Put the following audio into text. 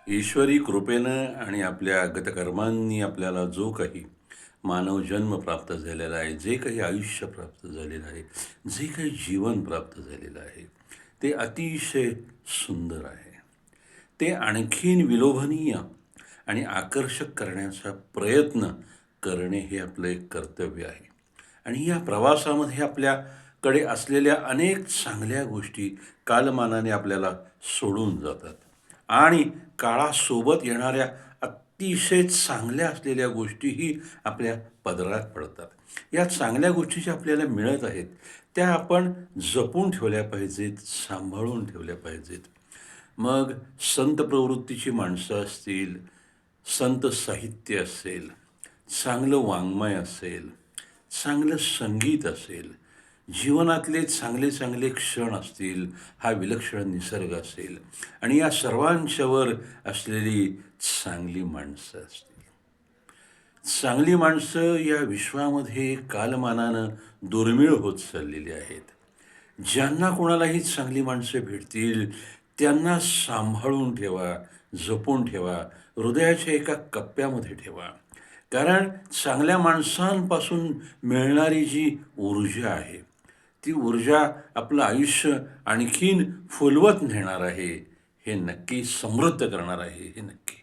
ईश्वरी कृपेनं आणि आपल्या गतकर्मांनी आपल्याला जो काही मानव जन्म प्राप्त झालेला आहे, जे काही आयुष्य प्राप्त झालेलं आहे, जे काही जीवन प्राप्त झालेलं आहे, ते अतिशय सुंदर आहे. ते आणखीन विलोभनीय आणि आकर्षक करण्याचा प्रयत्न करणे हे आपलं एक कर्तव्य आहे. आणि या प्रवासामध्ये आपल्याकडे असलेल्या अनेक चांगल्या गोष्टी कालमानाने आपल्याला सोडून जातात आणि काळासोबत येणाऱ्या अतिशय चांगल्या असलेल्या गोष्टीही आपल्या पदरात पडतात. या चांगल्या गोष्टी ज्या आपल्याला मिळत आहेत, त्या आपण जपून ठेवल्या पाहिजेत, सांभाळून ठेवल्या पाहिजेत. मग संत प्रवृत्तीची माणसं असतील, संत साहित्य असेल, चांगलं वाङ्मय असेल, चांगलं संगीत असेल, जीवनातले चांगले चांगले क्षण असतील, हा विलक्षण निसर्ग असेल आणि या सर्वांच्यावर असलेली चांगली माणसं असतील. चांगली माणसं या विश्वामध्ये कालमानानं दुर्मिळ होत चाललेली आहेत. ज्यांना कोणालाही चांगली माणसं भेटतील, त्यांना सांभाळून ठेवा, जपून ठेवा, हृदयाच्या एका कप्प्यामध्ये ठेवा. कारण चांगल्या माणसांपासून मिळणारी जी ऊर्जा आहे, ती ऊर्जा आपलं आयुष्य आणखीन फुलवत नेणार आहे, हे नक्की समृद्ध करणार आहे, हे नक्की.